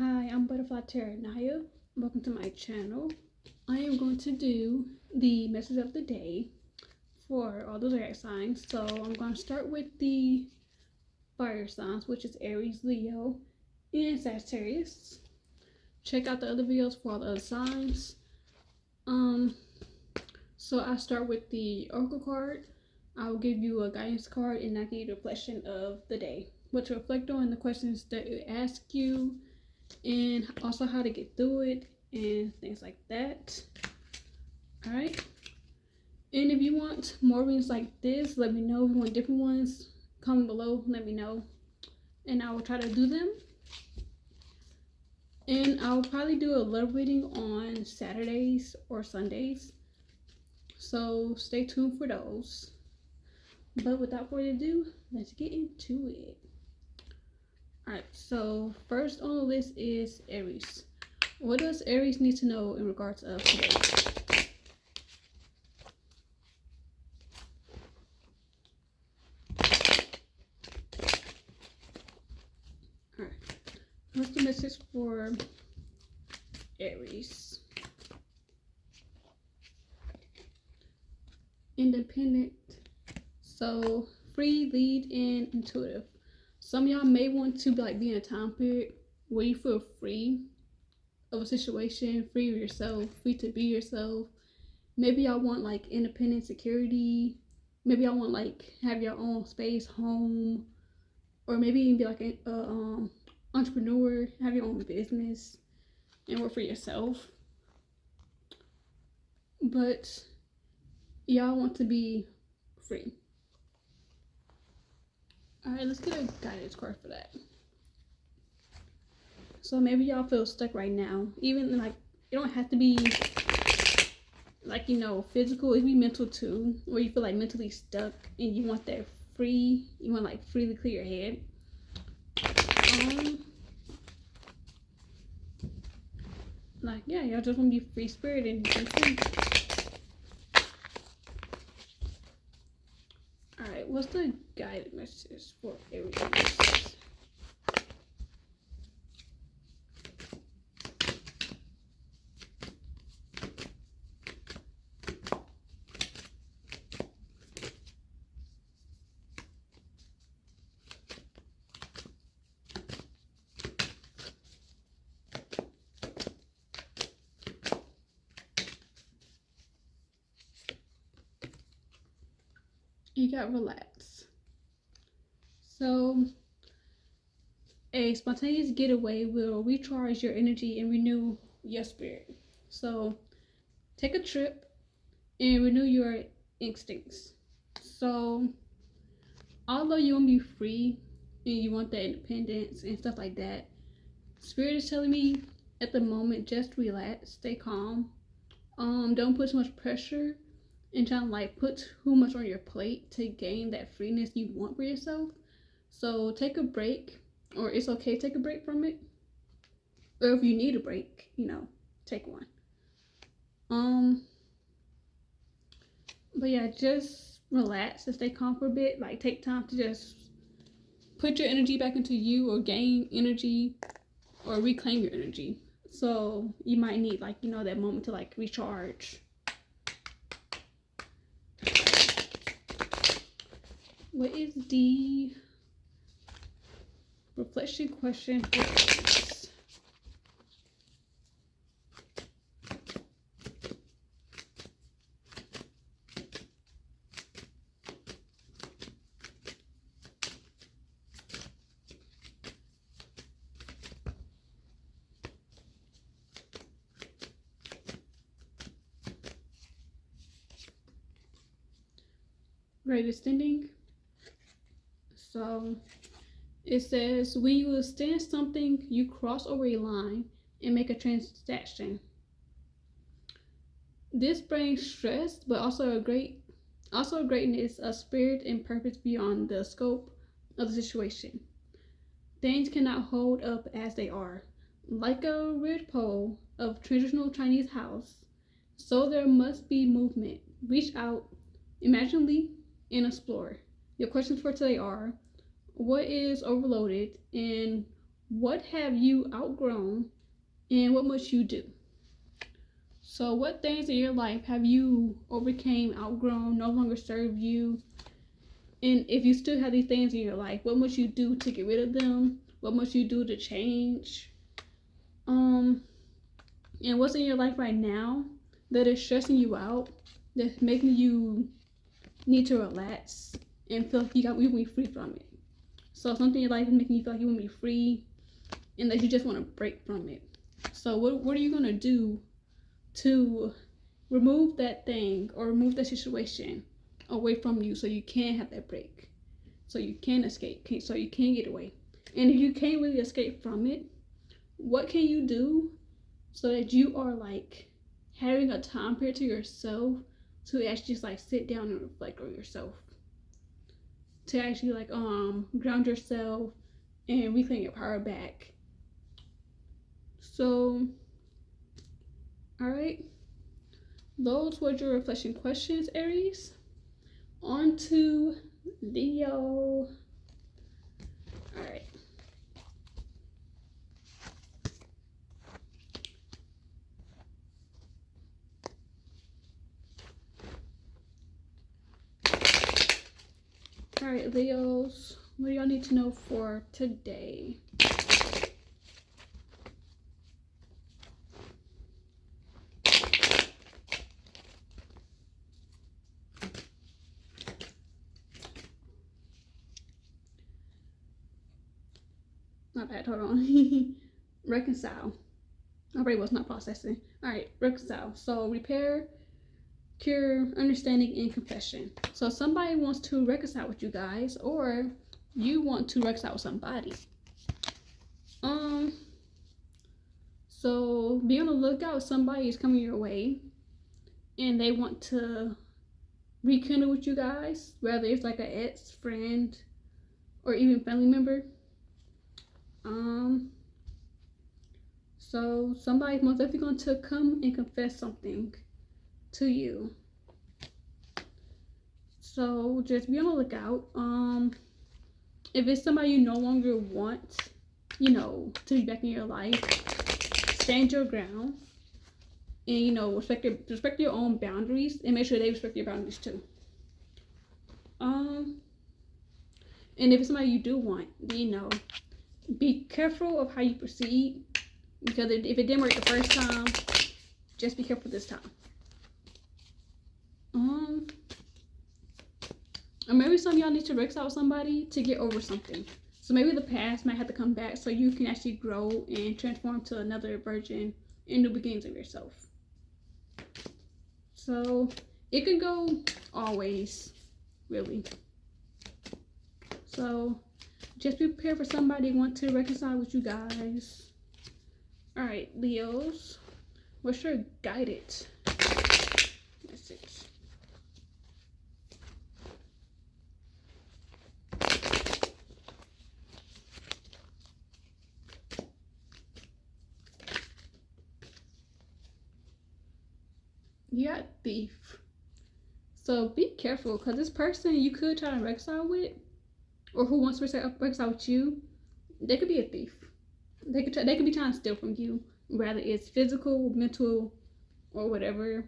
Hi, I'm Butterfly Terra Naya. Welcome to my channel. I am going to do the message of the day for all those air signs. So I'm going to start with the fire signs, which is Aries, Leo, and Sagittarius. Check out the other videos for all the other signs. So I start with the Oracle card. I will give you a guidance card and I give you the reflection of the day, what to reflect on, the questions that it asks you, and also how to get through it and things like that. All right, and if you want more readings like this, let me know. If you want different ones, comment below, let me know, and I will try to do them. And I'll probably do a love reading on Saturdays or Sundays, so stay tuned for those. But without further ado, let's get into it. Alright, so first on the list is Aries. What does Aries need to know in regards of today? Alright, what's the message for Aries? Independent. So free, lead, and intuitive. Some of y'all may want to be in a time period where you feel free of a situation, free of yourself, free to be yourself. Maybe y'all want independent security. Maybe y'all want have your own space, home, or maybe even be a entrepreneur, have your own business, and work for yourself. But y'all want to be free. Alright, let's get a guidance card for that. So maybe y'all feel stuck right now. Even it don't have to be physical, it can be mental too, where you feel mentally stuck and you want that free, you want freely clear your head. Y'all just want to be free spirited and free. Alright, what's the guided message for Aries? You got relax. So a spontaneous getaway will recharge your energy and renew your spirit. So take a trip and renew your instincts. So although you want to be free and you want that independence and stuff like that, Spirit is telling me at the moment, just relax, stay calm. Don't put too much pressure and try to put too much on your plate to gain that freeness you want for yourself. So take a break, or it's okay to take a break from it. Or if you need a break, take one. But yeah, just relax and stay calm for a bit. Take time to just put your energy back into you, or gain energy, or reclaim your energy. So you might need that moment to recharge. What is the reflection question for this? Greatest ending. So it says, when you understand something, you cross over a line and make a transaction. This brings stress, but also a greatness of spirit and purpose beyond the scope of the situation. Things cannot hold up as they are. Like a red pole of traditional Chinese house, so there must be movement. Reach out imaginatively and explore. Your questions for today are: what is overloaded and what have you outgrown and what must you do? So what things in your life have you overcame, outgrown, no longer serve you? And if you still have these things in your life, what must you do to get rid of them? What must you do to change? And what's in your life right now that is stressing you out, that's making you need to relax and feel like you want to be free from it. So something in your life is making you feel like you want to be free and that you just want to break from it. So what are you going to do to remove that thing or remove that situation away from you so you can have that break, so you can escape, so you can get away? And if you can't really escape from it, what can you do so that you are like having a time period to yourself to actually just like sit down and reflect on yourself, to actually like ground yourself and reclaim your power back? So all right, those were your reflection questions, Aries. On to Leo. All right. All right, Leos, what do y'all need to know for today? My bad, hold on. Reconcile. My brain was not processing. All right, reconcile. So repair, cure, understanding, and confession. So somebody wants to reconcile with you guys, or you want to reconcile with somebody. So be on the lookout. Somebody is coming your way and they want to rekindle with you guys, whether it's like an ex, friend, or even family member. So somebody's most definitely going to come and confess something to you. So just be on the lookout. If it's somebody you no longer want, to be back in your life, stand your ground and, respect your own boundaries and make sure they respect your boundaries too. And if it's somebody you do want, be careful of how you proceed, because if it didn't work the first time, just be careful this time. Or maybe some of y'all need to reconcile with somebody to get over something. So maybe the past might have to come back so you can actually grow and transform to another version and new beginnings of yourself. So it could go always, really. So just be prepared for somebody who wants to reconcile with you guys. All right, Leos, what's your guided message? You got thief. So be careful, because this person you could try to reconcile with, or who wants to reconcile with you, they could be a thief. They could be trying to steal from you, whether it's physical, mental, or whatever.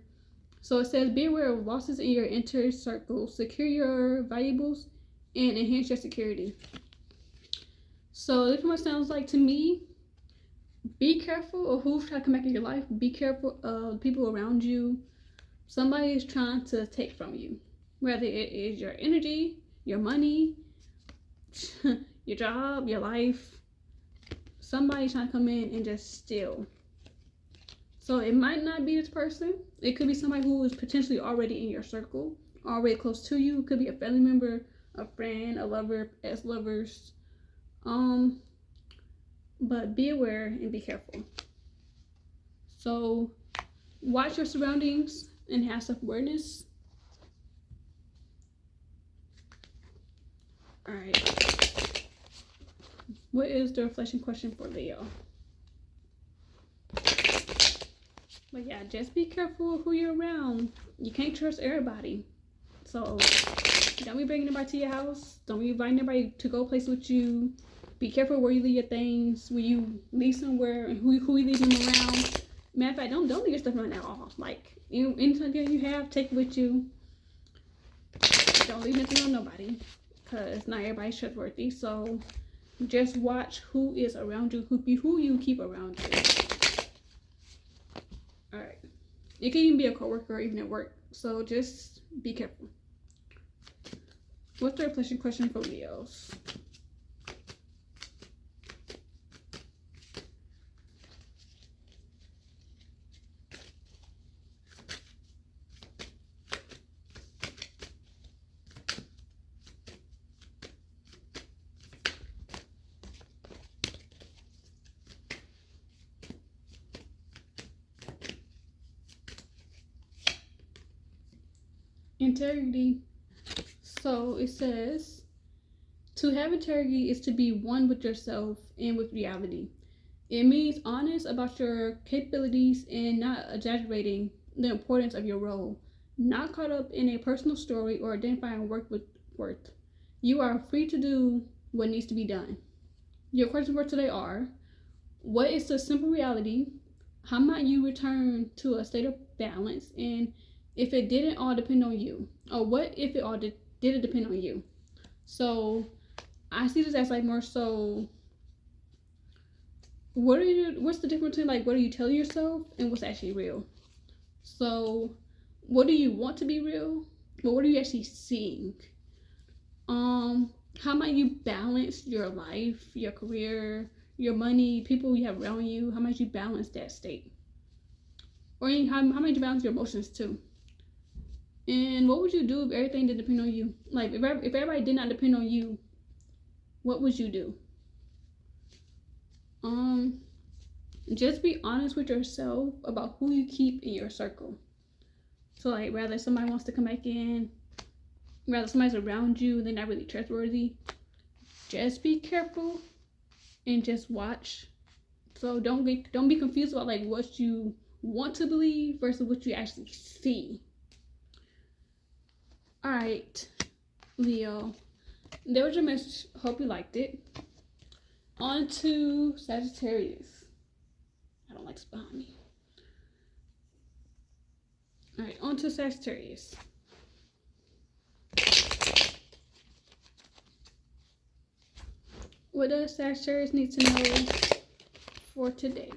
So it says, be aware of losses in your inner circle, secure your valuables, and enhance your security. So this is what it sounds like to me. Be careful of who's trying to come back in your life. Be careful of people around you. Somebody is trying to take from you, whether it is your energy, your money, your job, your life. Somebody's trying to come in and just steal. So it might not be this person. It could be somebody who is potentially already in your circle, already close to you. It could be a family member, a friend, a lover, ex-lovers. But be aware and be careful. So watch your surroundings and have self-awareness. All right. What is the reflection question for Leo? But yeah, just be careful who you're around. You can't trust everybody. So don't be bringing anybody to your house. Don't be inviting anybody to go places with you. Be careful where you leave your things. When you leave somewhere, and who you leave them around. Matter of fact, don't leave your stuff around at all. Like, anything you have, take it with you. Don't leave nothing on nobody, because not everybody's trustworthy. So just watch who is around you, who you keep around you. All right. It can even be a coworker or even at work. So just be careful. What's the reflection question for Leos? Integrity. So it says, to have integrity is to be one with yourself and with reality. It means honest about your capabilities and not exaggerating the importance of your role. Not caught up in a personal story or identifying work with worth. You are free to do what needs to be done. Your questions for today are: what is the simple reality? How might you return to a state of balance? And if it didn't all depend on you? Or what if it all didn't depend on you? So I see this as like more so, what's the difference between like what do you tell yourself and what's actually real? So what do you want to be real? But what are you actually seeing? How might you balance your life, your career, your money, people you have around you? How might you balance that state? Or how might you balance your emotions too? And what would you do if everything did depend on you? Like, if everybody did not depend on you, what would you do? Just be honest with yourself about who you keep in your circle. So, like, rather somebody wants to come back in, rather somebody's around you and they're not really trustworthy, just be careful and just watch. So don't be confused about like what you want to believe versus what you actually see. All right, Leo, there was your message. Hope you liked it. On to Sagittarius. I don't like this behind me. All right, on to Sagittarius. What does Sagittarius need to know for today?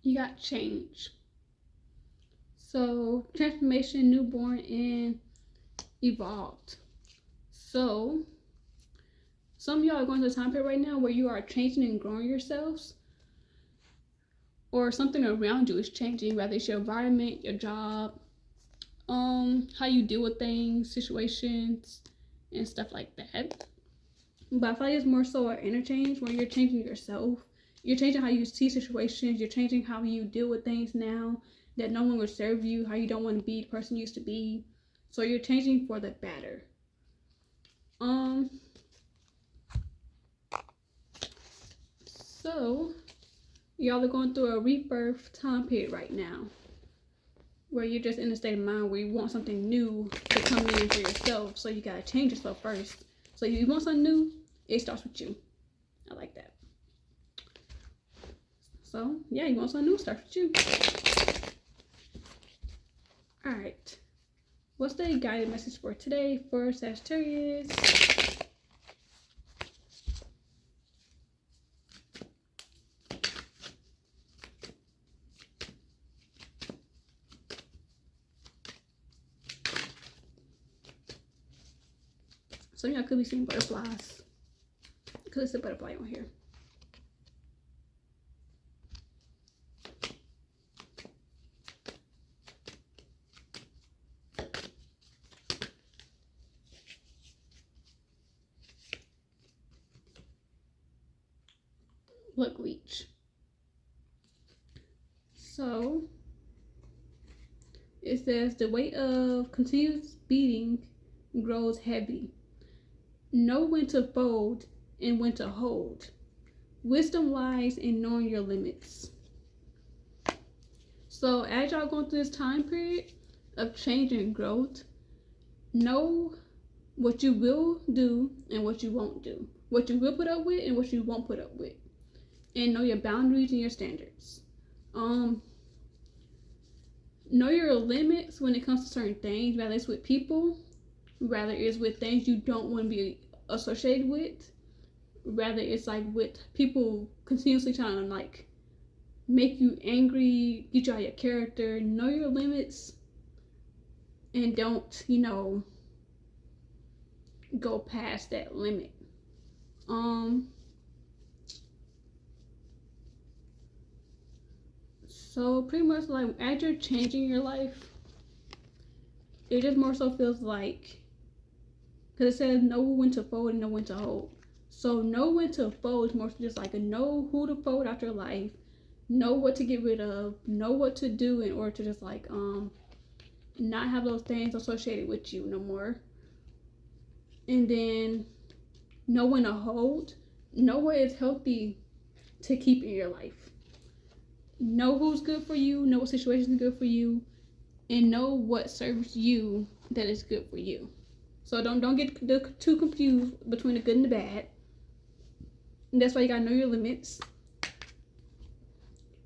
You got change. So transformation, newborn, and evolved. So some of y'all are going through a time period right now where you are changing and growing yourselves, or something around you is changing, whether it's your environment, your job, how you deal with things, situations, and stuff like that. But I feel like it's more so an interchange where you're changing yourself. You're changing how you see situations. You're changing how you deal with things now that no longer serve you, how you don't want to be the person you used to be. So you're changing for the better. So y'all are going through a rebirth time period right now, where you're just in a state of mind where you want something new to come in for yourself. So you gotta change yourself first. So if you want something new, it starts with you. I like that. So yeah, you want something new, starts with you. All right. What's the guided message for today for Sagittarius? Some of y'all could be seeing butterflies, because it's a butterfly on here. Look, leech. So it says the weight of continuous beating grows heavy. Know when to fold and when to hold. Wisdom lies in knowing your limits. So as y'all going through this time period of change and growth, know what you will do and what you won't do. What you will put up with and what you won't put up with. And know your boundaries and your standards. Know your limits when it comes to certain things, whether it's with people, whether it's with things you don't want to be associated with, whether it's like with people continuously trying to like make you angry, get you out of your character. Know your limits and don't, go past that limit. So pretty much like as you're changing your life, it just more so feels like, because it says know when to fold and know when to hold. So know when to fold is more so just like a know who to fold out your life, know what to get rid of, know what to do in order to just like not have those things associated with you no more. And then know when to hold, know what is healthy to keep in your life. Know who's good for you, know what situation is good for you, and know what serves you that is good for you. So don't get too confused between the good and the bad. And that's why you gotta know your limits.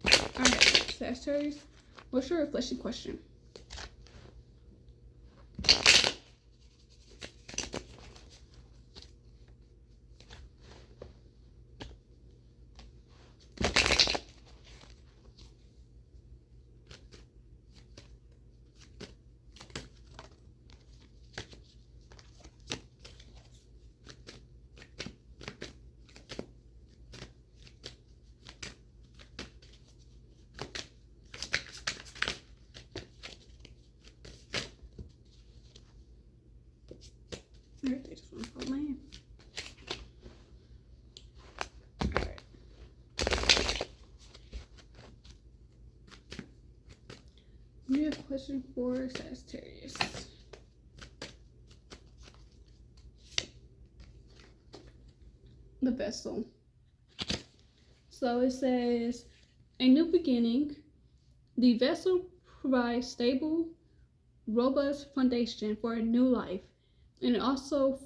Alright, Sagittarius, what's your reflection question? Alright, they just want to hold my hand. Alright. We have a question for Sagittarius. The vessel. So it says, a new beginning. The vessel provides stable, robust foundation for a new life. And also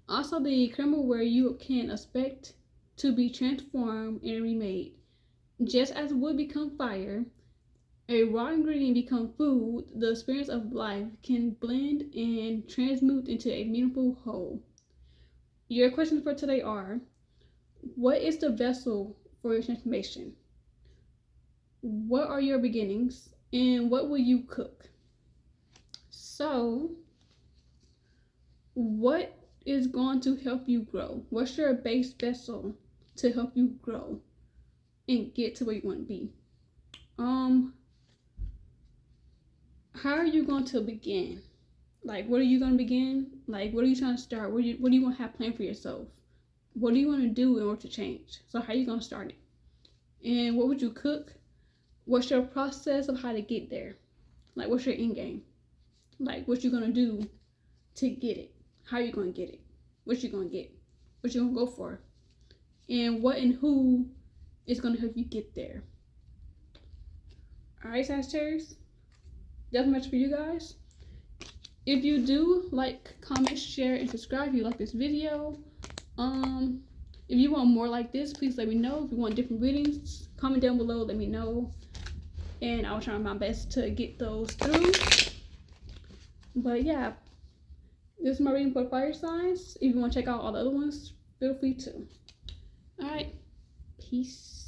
the kernel where you can expect to be transformed and remade. Just as wood become fire, a raw ingredient become food, the experience of life can blend and transmute into a meaningful whole. Your questions for today are, what is the vessel for your transformation? What are your beginnings? And what will you cook? So, what is going to help you grow? What's your base vessel to help you grow and get to where you want to be? How are you going to begin? Like, what are you going to begin? Like, what are you trying to start? What do you want to have planned for yourself? What do you want to do in order to change? So how are you going to start it? And what would you cook? What's your process of how to get there? Like, what's your end game? Like, what you going to do to get it? How are you going to get it? What you going to get? What you going to go for? And what and who is going to help you get there? All right, Sagittarius, that's much for you guys. If you do, like, comment, share, and subscribe if you like this video. If you want more like this, please let me know. If you want different readings, comment down below, let me know. And I'll try my best to get those through. But yeah, this is my reading for fire signs. If you want to check out all the other ones, feel free to. All right, peace.